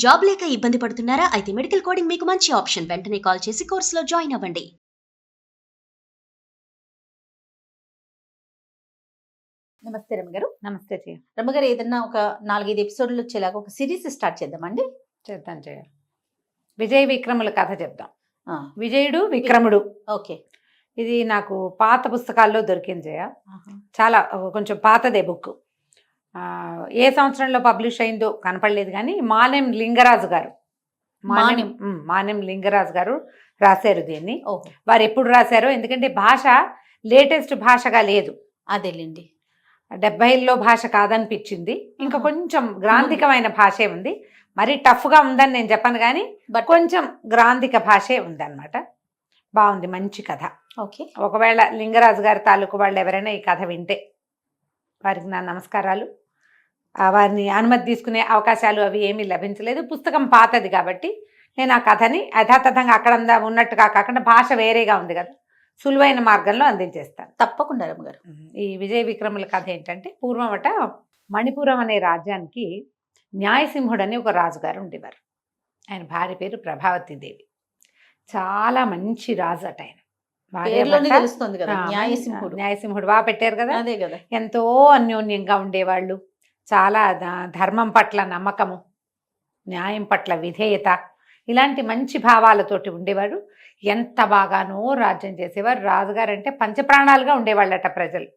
Job లేక ఇబ్బంది పడుతున్నారా? అయితే మెడికల్ కోడింగ్ మీకు మంచి ఆప్షన్. వెంటనే కాల్ చేసి కోర్సులో జాయిన్ అవ్వండి. నమస్తే రమ్మగారు. నమస్తే చెయ్య. రమ్మగారు, ఏదన్నా ఒక 4-5 ఎపిసోడ్లు వచ్చేలాగా ఒక సిరీస్ స్టార్ట్ చేద్దామండి. చేద్దాం చెయ్య. విజయ విక్రముల కథ చెప్దాం. ఆ, విజయుడు విక్రముడు. ఓకే. ఇది నాకు పాత పుస్తకాల్లో దొరికింది చెయ్య. చాలా కొంచెం పాతదే బుక్. ఏ సంవత్సరంలో పబ్లిష్ అయిందో కనపడలేదు, కానీ మానెం లింగరాజు గారు మానెం లింగరాజు గారు రాశారు దీన్ని. ఓహో, వారు ఎప్పుడు రాశారో, ఎందుకంటే భాష లేటెస్ట్ భాషగా లేదు, అదేలేండి. 70లో భాష కాదనిపించింది. ఇంకా కొంచెం గ్రాంధికమైన భాషే ఉంది. మరి టఫ్గా ఉందని నేను చెప్పను, కానీ బట్ కొంచెం గ్రాంధిక భాషే ఉందన్నమాట. బాగుంది, మంచి కథ. ఓకే. ఒకవేళ లింగరాజు గారి తాలూకు వాళ్ళు ఎవరైనా ఈ కథ వింటే వారికి నా నమస్కారాలు. వారిని అనుమతి తీసుకునే అవకాశాలు అవి ఏమీ లభించలేదు. పుస్తకం పాతది కాబట్టి నేను ఆ కథని యథాతథంగా అక్కడందా ఉన్నట్టుగా కాకుండా భాష వేరేగా ఉంది కదా, సులువైన మార్గంలో అందించేస్తాను. తప్పకుండా రమ్మగారు. ఈ విజయ విక్రముల కథ ఏంటంటే, పూర్వమట మణిపురం అనే రాజ్యానికి న్యాయసింహుడు అని ఒక రాజుగారు ఉండేవారు. ఆయన భార్య పేరు ప్రభావతీదేవి. చాలా మంచి రాజు అట ఆయన. పేరులోనే తెలుస్తుంది కదా, న్యాయసింహుడు. న్యాయసింహుడు బాగా పెట్టారు కదా. అదే కదా. ఎంతో అన్యోన్యంగా ఉండేవాళ్ళు. చాలా ధర్మం పట్ల నమ్మకము, న్యాయం పట్ల విధేయత, ఇలాంటి మంచి భావాలతోటి ఉండేవాడు. ఎంత బాగానో రాజ్యం చేసేవారు. రాజుగారు అంటే పంచప్రాణాలుగా ఉండేవాళ్ళట ప్రజలు.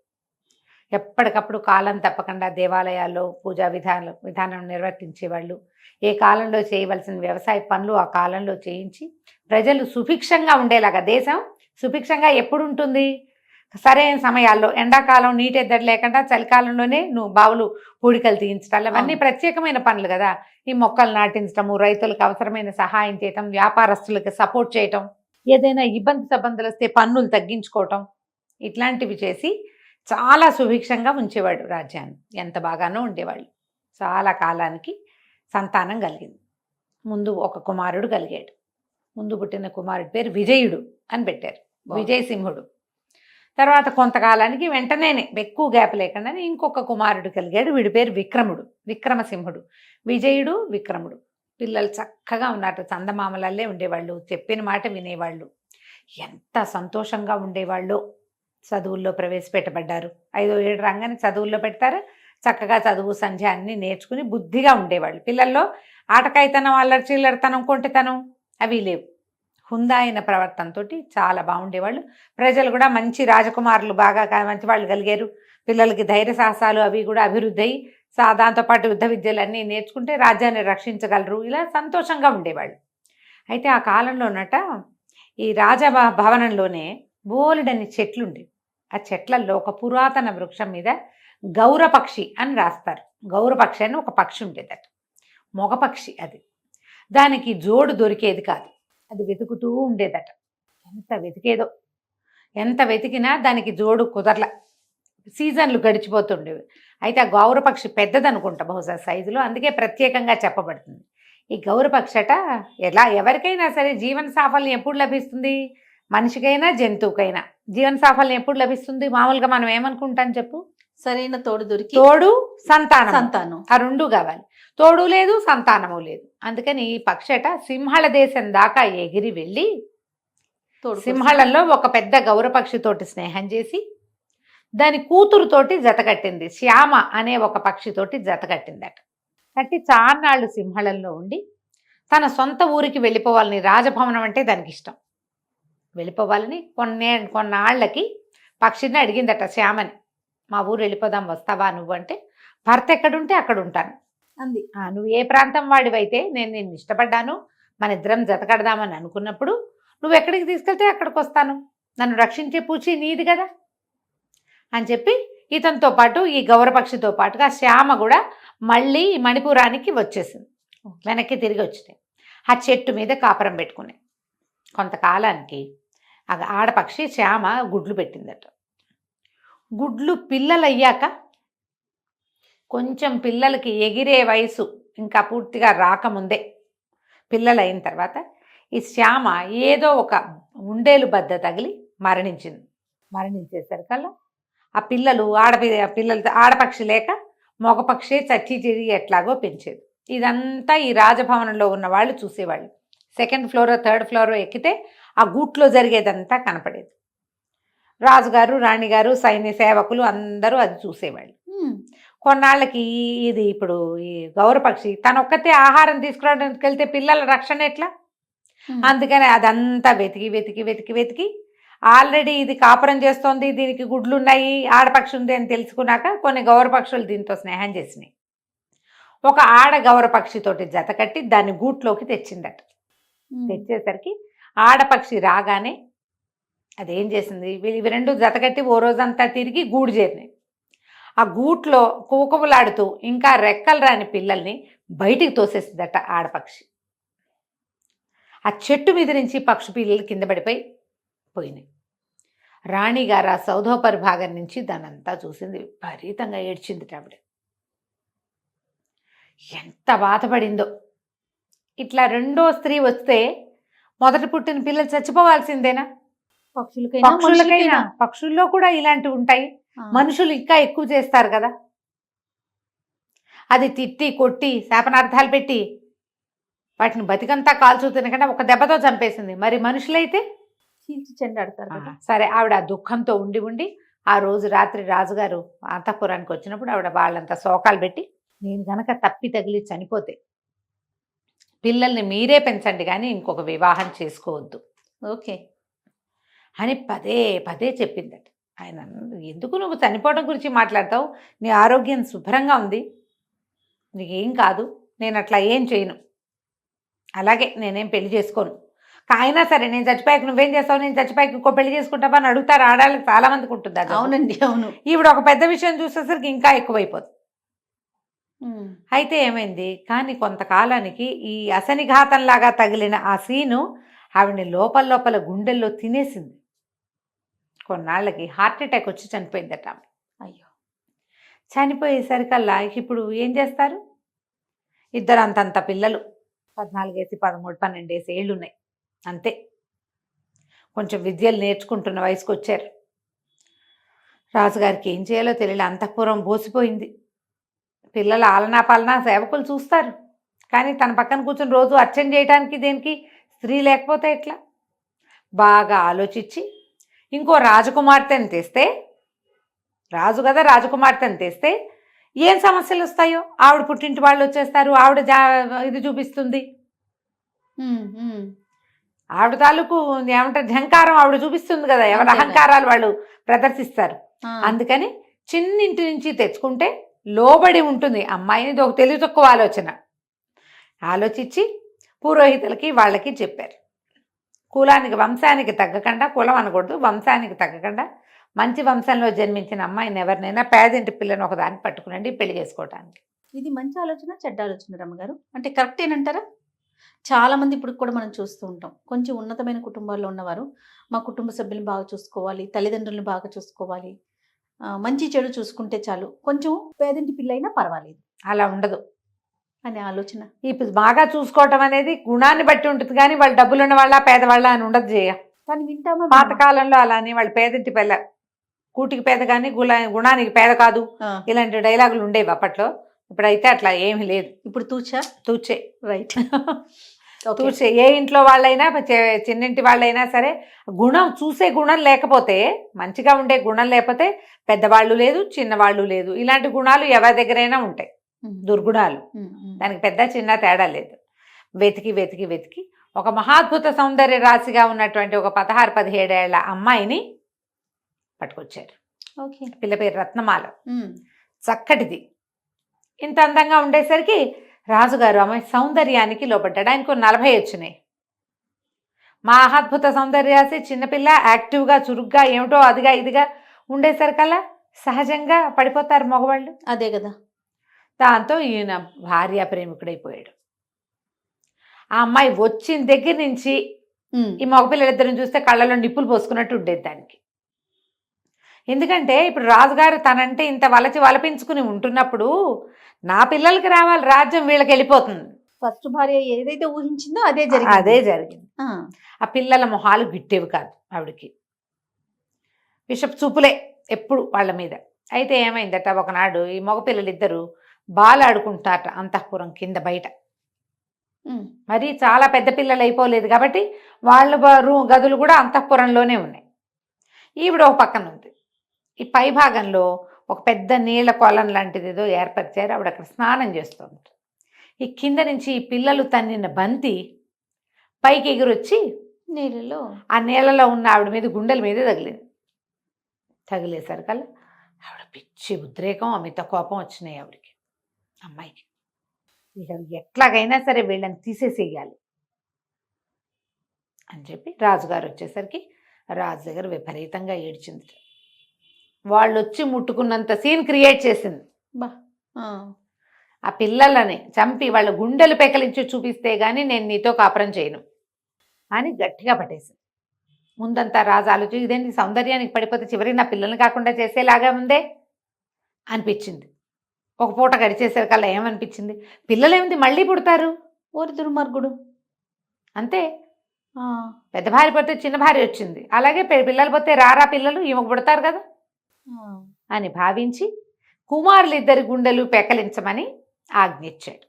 ఎప్పటికప్పుడు కాలం తప్పకుండా దేవాలయాల్లో పూజా విధానం నిర్వర్తించేవాళ్ళు. ఏ కాలంలో చేయవలసిన వ్యవసాయ పనులు ఆ కాలంలో చేయించి ప్రజలు సుభిక్షంగా ఉండేలాగా, దేశం సుభిక్షంగా ఎప్పుడు ఉంటుంది? సరైన సమయాల్లో, ఎండాకాలం నీటి ఎద్దడి లేకుండా చలికాలంలోనే బావులు పూడికలు తీయించడం, అవన్నీ ప్రత్యేకమైన పనులు కదా. ఈ మొక్కలు నాటించడము, రైతులకు అవసరమైన సహాయం చేయటం, వ్యాపారస్తులకు సపోర్ట్ చేయటం, ఏదైనా ఇబ్బందులు వస్తే పన్నులు తగ్గించుకోవటం, ఇట్లాంటివి చేసి చాలా సుభిక్షంగా ఉంచేవాడు రాజ్యాన్ని. ఎంత బాగానో ఉండేవాళ్ళు. చాలా కాలానికి సంతానం కలిగింది. ముందు ఒక కుమారుడు కలిగాడు. ముందు పుట్టిన కుమారుడి పేరు విజయుడు అని పెట్టారు, విజయసింహుడు. తర్వాత కొంతకాలానికి వెంటనే ఎక్కువ గ్యాప్ లేకుండానే ఇంకొక కుమారుడు కలిగాడు. వీడి పేరు విక్రముడు, విక్రమసింహుడు. విజయుడు విక్రముడు పిల్లలు చక్కగా ఉన్నారు. చందమామలల్లే ఉండేవాళ్ళు, చెప్పిన మాట వినేవాళ్ళు. ఎంత సంతోషంగా ఉండేవాళ్ళు. చదువుల్లో ప్రవేశపెట్టబడ్డారు. 5వ ఏడు రంగానే చదువుల్లో పెడతారు. చక్కగా చదువు సంధ్య అన్ని నేర్చుకుని బుద్ధిగా ఉండేవాళ్ళు. పిల్లల్లో ఆటకాయితనం, అల్లరి చిల్లరితనం, కొంటితనం అవి లేవు. హుందా అయిన ప్రవర్తనతో చాలా బాగుండేవాళ్ళు. ప్రజలు కూడా మంచి రాజకుమారులు, బాగా మంచి వాళ్ళు కలిగారు. పిల్లలకి ధైర్య సాహసాలు అవి కూడా అభివృద్ధి అయ్యి దాంతోపాటు యుద్ధ విద్యలు అన్నీ నేర్చుకుంటే రాజ్యాన్ని రక్షించగలరు. ఇలా సంతోషంగా ఉండేవాళ్ళు. అయితే ఆ కాలంలోనట ఈ భవనంలోనే బోలెడని చెట్లు ఉండేవి. ఆ చెట్లలో ఒక పురాతన వృక్షం మీద గౌరపక్షి అని రాస్తారు. గౌరపక్షి అని ఒక పక్షి ఉండేదట, మగపక్షి. అది దానికి జోడు దొరికేది కాదు. అది వెతుకుతూ ఉండేదట. ఎంత వెతికినా దానికి జోడు కుదరల. సీజన్లు గడిచిపోతుండేవి. అయితే ఆ గౌరపక్షి పెద్దదనుకుంటా బహుశా సైజులో, అందుకే ప్రత్యేకంగా చెప్పబడుతుంది. ఈ గౌరపక్షి అట ఎవరికైనా సరే జీవన సాఫల్యం ఎప్పుడు లభిస్తుంది? మనిషికైనా జంతువుకైనా జీవన సాఫల్యం ఎప్పుడు లభిస్తుంది? మామూలుగా మనం ఏమనుకుంటాం చెప్పు? సరైన తోడు దొరికి, తోడు సంతానం, ఆ 2 కావాలి. తోడు లేదు, సంతానము లేదు. అందుకని ఈ పక్షి అట సింహళ దేశం దాకా ఎగిరి వెళ్ళి సింహళంలో ఒక పెద్ద గౌరపక్షితోటి స్నేహం చేసి దాని కూతురుతోటి జతకట్టింది. శ్యామ అనే ఒక పక్షితోటి జతకట్టిందట. కట్టి చాన్నాళ్ళు సింహళంలో ఉండి తన సొంత ఊరికి వెళ్ళిపోవాలని, రాజభవనం అంటే దానికి ఇష్టం, వెళ్ళిపోవాలని కొన్నాళ్ళకి పక్షిని అడిగిందట శ్యామని. మా ఊరు వెళ్ళిపోదాం, వస్తావా నువ్వు అంటే, భర్త ఎక్కడుంటే అక్కడ ఉంటాను అంది. నువ్వు ఏ ప్రాంతం వాడివైతే నేను నిన్ను ఇష్టపడ్డాను, మన ఇద్దరం జతకడదామని అనుకున్నప్పుడు నువ్వు ఎక్కడికి తీసుకెళ్తే అక్కడికి వస్తాను, నన్ను రక్షించే పూచి నీది కదా అని చెప్పి ఇతనితో పాటు ఈ గౌరపక్షితో పాటుగా శ్యామ కూడా మళ్ళీ మణిపురానికి వచ్చేసింది. వెనక్కి తిరిగి వచ్చినాయి. ఆ చెట్టు మీద కాపురం పెట్టుకునే కొంతకాలానికి ఆ ఆడపక్షి శ్యామ గుడ్లు పెట్టిందట. గుడ్లు పిల్లలయ్యాక, కొంచెం పిల్లలకి ఎగిరే వయసు ఇంకా పూర్తిగా రాకముందే, పిల్లలు అయిన తర్వాత ఈ శ్యామ ఏదో ఒక ఉండేలు బద్ద తగిలి మరణించేసరికల్లా ఆ పిల్లలు ఆడపక్షి లేక మగపక్షి చచ్చి చెరి ఎట్లాగో పెంచేది. ఇదంతా ఈ రాజభవనంలో ఉన్న వాళ్ళు చూసేవాళ్ళు. సెకండ్ ఫ్లోర్ థర్డ్ ఫ్లోర్ ఎక్కితే ఆ గూట్లో జరిగేదంతా కనపడేది. రాజుగారు రాణిగారు సైన్య సేవకులు అందరూ అది చూసేవాళ్ళు. కొన్నాళ్ళకి ఇది ఇప్పుడు ఈ గౌరపక్షి తనొక్కతే ఆహారం తీసుకురావడానికి వెళ్తే పిల్లల రక్షణ ఎట్లా, అందుకని అదంతా వెతికి వెతికి వెతికి వెతికి ఆల్రెడీ ఇది కాపురం చేస్తోంది, దీనికి గుడ్లు ఉన్నాయి, ఆడపక్షి ఉంది అని తెలుసుకున్నాక కొన్ని గౌరపక్షులు దీంతో స్నేహం చేసినాయి. ఒక ఆడ గౌరపక్షితోటి జత కట్టి దాన్ని గూట్లోకి తెచ్చిందట. తెచ్చేసరికి ఆడపక్షి రాగానే అదేం చేసింది, ఇవి రెండు జతకట్టి ఓ రోజంతా తిరిగి గూడు చేరినాయి. ఆ గూట్లో కూకములాడుతూ ఇంకా రెక్కలు రాని పిల్లల్ని బయటికి తోసేసిందట ఆడపక్షి. ఆ చెట్టు మీద నుంచి పక్షి పిల్లలు కింద పడిపోయి పోయినాయి. రాణిగారు ఆ సౌధోపరి భాగం నుంచి దానంతా చూసింది, విపరీతంగా ఏడ్చింది ఆవిడ. ఎంత బాధపడిందో. ఇట్లా రెండో స్త్రీ వస్తే మొదట పుట్టిన పిల్లలు చచ్చిపోవాల్సిందేనా? పక్షులకైనా పక్షుల్లో కూడా ఇలాంటివి ఉంటాయి. మనుషులు ఇంకా ఎక్కువ చేస్తారు కదా. అది తిట్టి కొట్టి శాపనార్థాలు పెట్టి వాటిని బతికంతా కాల్చూ తినకుండా ఒక దెబ్బతో చంపేసింది. మరి మనుషులైతే చీల్చి చెండాడతారు కదా. సరే, ఆవిడ దుఃఖంతో ఉండి ఉండి ఆ రోజు రాత్రి రాజుగారు అంతఃపురానికి వచ్చినప్పుడు ఆవిడ వాళ్ళంతా శోకాలు పెట్టి, నేను గనక తప్పి తగిలి చనిపోతే పిల్లల్ని మీరే పెంచండి కానీ ఇంకొక వివాహం చేసుకోవద్దు ఓకే అని పదే పదే చెప్పిందట. ఆయన ఎందుకు నువ్వు చనిపోవడం గురించి మాట్లాడతావు, నీ ఆరోగ్యం శుభ్రంగా ఉంది, నీకేం కాదు, నేను అట్లా ఏం చేయను, అలాగే నేనేం పెళ్లి చేసుకోను, అయినా సరే నేను చచ్చిపోయాక నువ్వేం చేస్తావు, నేను చచ్చిపోయాక ఇంకో పెళ్లి చేసుకుంటావా అని అడుగుతారు ఆడాళ్ళకి చాలా మందికి ఉంటుంది. అవునండి, అవును. ఈవిడ ఒక పెద్ద విషయం చూసేసరికి ఇంకా ఎక్కువైపోతుంది. అయితే ఏమైంది, కానీ కొంతకాలానికి ఈ అసనిఘాతంలాగా తగిలిన ఆ సీను ఆవిడని లోపల లోపల గుండెల్లో తినేసింది. కొన్నాళ్ళకి హార్ట్ అటాక్ వచ్చి చనిపోయిందట ఆమె. అయ్యో, చనిపోయేసరికల్లా ఇప్పుడు ఏం చేస్తారు, ఇద్దరు అంతంత పిల్లలు 14 ఏసి 13 12 ఏళ్ళు ఉన్నాయి అంతే. కొంచెం విద్యలు నేర్చుకుంటున్న వయసుకు వచ్చారు. రాజుగారికి ఏం చేయాలో తెలియలే, అంతఃపురం బోసిపోయింది. పిల్లల ఆలనా పాలనా సేవకులు చూస్తారు, కానీ తన పక్కన కూర్చొని రోజు అర్చన చేయడానికి దేనికి స్త్రీ లేకపోతే ఎట్లా? బాగా ఆలోచించి ఇంకో రాజకుమార్తెని తెస్తే, రాజు కదా రాజకుమార్తెని తెస్తే ఏం సమస్యలు వస్తాయో, ఆవిడ పుట్టింటి వాళ్ళు వచ్చేస్తారు, ఆవిడ ఇది చూపిస్తుంది, ఆవిడ తాలూకు ఏమంటారు ఝంకారం ఆవిడ చూపిస్తుంది కదా, ఎవరి అహంకారాలు వాళ్ళు ప్రదర్శిస్తారు. అందుకని చిన్నింటి నుంచి తెచ్చుకుంటే లోబడి ఉంటుంది అమ్మాయిని. ఇది ఒక తెలివి తక్కువ ఆలోచించి పురోహితులకి వాళ్ళకి చెప్పారు, కులానికి వంశానికి తగ్గకుండా, కులం అనకూడదు, వంశానికి తగ్గకుండా మంచి వంశంలో జన్మించిన అమ్మాయిని ఎవరినైనా పేదింటి పిల్లని ఒకదాన్ని పట్టుకునండి పెళ్లి చేసుకోవటానికి. ఇది మంచి ఆలోచన చెడ్డ ఆలోచన రమ్మగారు? అంటే కరెక్టేనంటారా? చాలా మంది ఇప్పుడు కూడా మనం చూస్తూ ఉంటాం, కొంచెం ఉన్నతమైన కుటుంబాల్లో ఉన్నవారు మా కుటుంబ సభ్యులను బాగా చూసుకోవాలి, తల్లిదండ్రులను బాగా చూసుకోవాలి, మంచి చెడు చూసుకుంటే చాలు, కొంచెం పేదింటి పిల్ల అయినా పర్వాలేదు, అలా ఉండదు అనే ఆలోచన. ఇప్పుడు బాగా చూసుకోవటం అనేది గుణాన్ని బట్టి ఉంటుంది, కానీ వాళ్ళు డబ్బులు ఉన్న వాళ్ళ పేదవాళ్ళ అని ఉండదు చేయ. కానీ వింటామా? పాతకాలంలో అలానే వాళ్ళు పేదింటి పిల్ల, కూటికి పేద కానీ గుణానికి పేద కాదు, ఇలాంటి డైలాగులు ఉండేవి అప్పట్లో. ఇప్పుడైతే అట్లా ఏమీ లేదు. ఇప్పుడు తూచే రైట్ తూచే. ఏ ఇంట్లో వాళ్ళైనా చిన్నింటి వాళ్ళైనా సరే గుణం చూసే గుణం లేకపోతే, మంచిగా ఉండే గుణం లేకపోతే పెద్దవాళ్ళు లేదు చిన్నవాళ్ళు లేదు, ఇలాంటి గుణాలు ఎవరి దగ్గరైనా ఉంటాయి, దుర్గుణాలు. దానికి పెద్ద చిన్న తేడా లేదు. వెతికి వెతికి వెతికి ఒక మహాద్భుత సౌందర్య రాశిగా ఉన్నటువంటి ఒక 16-17 ఏళ్ల అమ్మాయిని పట్టుకొచ్చారు. పిల్ల పేరు రత్నమాల, చక్కటిది. ఇంత అందంగా ఉండేసరికి రాజుగారు అమ్మాయి సౌందర్యానికి లోపడ్డాడు. ఆయనకు 40 వచ్చినాయి. మహాద్భుత సౌందర్య రాశి, చిన్నపిల్ల, యాక్టివ్గా చురుగ్గా ఏమిటో అదిగా ఇదిగా ఉండేసరికల్లా సహజంగా పడిపోతారు మగవాళ్ళు. అదే కదా. దాంతో ఈయన భార్య ప్రేమికుడైపోయాడు. ఆ అమ్మాయి వచ్చిన దగ్గర నుంచి ఈ మగపిల్లలిద్దరిని చూస్తే కళ్ళలో నిప్పులు పోసుకున్నట్టు ఉండేది దానికి. ఎందుకంటే ఇప్పుడు రాజుగారు తనంటే ఇంత వలపించుకుని ఉంటున్నప్పుడు నా పిల్లలకి రావాలి రాజ్యం, వీళ్ళకి వెళ్ళిపోతుంది. ఫస్ట్ భార్య ఏదైతే ఊహించిందో అదే జరిగింది. ఆ పిల్లల మొహాలు గిట్టేవి కాదు ఆవిడకి, విషపు చూపులే ఎప్పుడు వాళ్ళ మీద. అయితే ఏమైందట, ఒకనాడు ఈ మగపిల్లలిద్దరూ బాల్ ఆడుకుంటారట అంతఃపురం కింద బయట. ఉమ్. మరి చాలా పెద్ద పిల్లలు అయిపోలేదు కాబట్టి వాళ్ళ గదులు కూడా అంతఃపురంలోనే ఉన్నాయి. ఈవిడ ఒక పక్కన ఉంది. ఈ పై భాగంలో ఒక పెద్ద నీళ్ల కొలం లాంటిది ఏదో ఏర్పరిచారు. ఆవిడ అక్కడ స్నానం చేస్తుంది. ఈ కింద నుంచి ఈ పిల్లలు తన్నిన బంతి పైకి ఎగురొచ్చి నీళ్ళలో ఆ నీళ్ళలో ఉన్న ఆవిడ మీద గుండెల మీద తగిలింది. తగిలేసరికల్లా ఆవిడ పిచ్చి ఉద్రేకం, అమిత కోపం వచ్చినాయి ఆవిడకి, అమ్మాయికి. ఇక ఎట్లాగైనా సరే వీళ్ళని తీసేసేయాలి అని చెప్పి రాజుగారు వచ్చేసరికి రాజు దగ్గర విపరీతంగా ఏడ్చింది. వాళ్ళు వచ్చి ముట్టుకున్నంత సీన్ క్రియేట్ చేసింది. బా ఆ పిల్లలని చంపి వాళ్ళ గుండెలు పెకలించి చూపిస్తే గానీ నేను నీతో కాపురం చేయను అని గట్టిగా పట్టేసింది. ముందంతా రాజు ఆలోచించి ఇదేంటి సౌందర్యానికి పడిపోతే చివరికి నా పిల్లల్ని కాకుండా చేసేలాగా ఉందే అనిపించింది. ఒక పూట గడిచేసరికల్లా ఏమనిపించింది, పిల్లలేమిది మళ్ళీ పుడతారు, ఓరి దుర్మార్గుడు. అంతే. పెద్ద భార్య పోతే చిన్న భార్య వచ్చింది, అలాగే పిల్లలు పోతే రారా పిల్లలు ఈమెకు పుడతారు కదా అని భావించి కుమారులిద్దరి గుండెలు పెకలించమని ఆజ్ఞించాడు.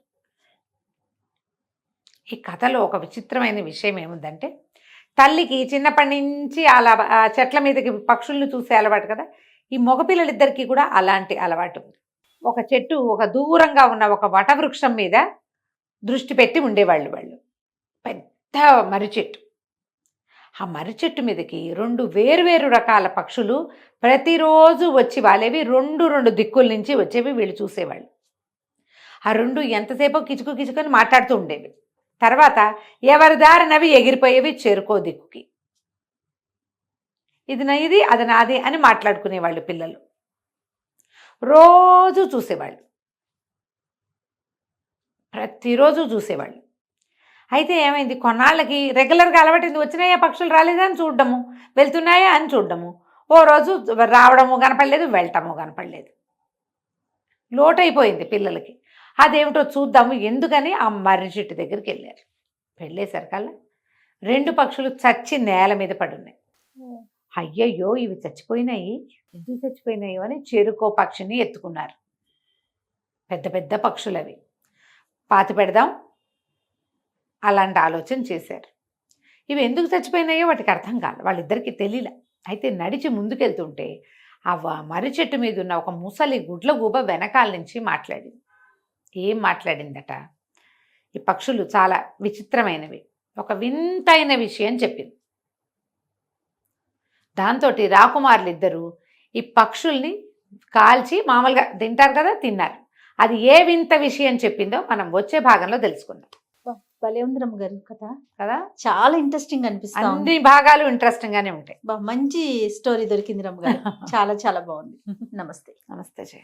ఈ కథలో ఒక విచిత్రమైన విషయం ఏముందంటే, తల్లికి చిన్నప్పటి నుంచి అలా చెట్ల మీదకి పక్షుల్ని చూసే అలవాటు కదా, ఈ మగపిల్లలిద్దరికీ కూడా అలాంటి అలవాటు ఉంది. ఒక చెట్టు, ఒక దూరంగా ఉన్న ఒక వటవృక్షం మీద దృష్టి పెట్టి ఉండేవాళ్ళు. వాళ్ళు పెద్ద మర్రి చెట్టు. ఆ మర్రి చెట్టు మీదకి 2 వేరువేరు రకాల పక్షులు ప్రతిరోజు వచ్చి వాలేవి, 2 దిక్కుల నుంచి వచ్చేవి. వీళ్ళు చూసేవాళ్ళు. ఆ 2 ఎంతసేపో కిచుకు కిచుకొని మాట్లాడుతూ ఉండేవి. తర్వాత ఎవరి దారినవి ఎగిరిపోయేవి చేరుకో దిక్కుకి. ఇది నాది అది నాది అని మాట్లాడుకునేవాళ్ళు పిల్లలు. రోజు చూసేవాళ్ళు, ప్రతిరోజు చూసేవాళ్ళు. అయితే ఏమైంది, కొన్నాళ్ళకి రెగ్యులర్గా అలవాటు వచ్చినాయా పక్షులు రాలేదా అని చూడడము, వెళ్తున్నాయా అని చూడడము. ఓ రోజు రావడము కనపడలేదు, వెళ్ళటము కనపడలేదు. లోటైపోయింది పిల్లలకి. అదేమిటో చూద్దాము ఎందుకని ఆ మర్రి చెట్టు దగ్గరికి వెళ్ళారు. వెళ్ళేసరికల్లా 2 పక్షులు చచ్చి నేల మీద పడున్నాయి. అయ్యయ్యో ఇవి చచ్చిపోయినాయి, ఎందుకు చచ్చిపోయినాయో అని చెరుకో పక్షిని ఎత్తుకున్నారు. పెద్ద పెద్ద పక్షులు అవి, పాతి పెడదాం అలాంటి ఆలోచన చేశారు. ఇవి ఎందుకు చచ్చిపోయినాయో వాటికి అర్థం కాదు, వాళ్ళిద్దరికీ తెలియలే. అయితే నడిచి ముందుకెళ్తుంటే ఆ మర్రి చెట్టు మీద ఉన్న ఒక ముసలి గుడ్లగూబ వెనకాల నుంచి మాట్లాడింది. ఏం మాట్లాడిందట, ఈ పక్షులు చాలా విచిత్రమైనవి, ఒక వింతైన విషయం చెప్పింది. దాంతో రాకుమారులిద్దరూ ఈ పక్షుల్ని కాల్చి మామూలుగా తింటారు కదా, తిన్నారు. అది ఏ వింత విషయం చెప్పిందో మనం వచ్చే భాగంలో తెలుసుకుందాం. భలే ఉంది రమ్మగారు కథ కదా, చాలా ఇంట్రెస్టింగ్ అనిపిస్తుంది. అన్ని భాగాలు ఇంట్రెస్టింగ్ గానే ఉంటాయి. మంచి స్టోరీ దొరికింది రమ్మగారు. చాలా చాలా బాగుంది. నమస్తే. నమస్తే జయ.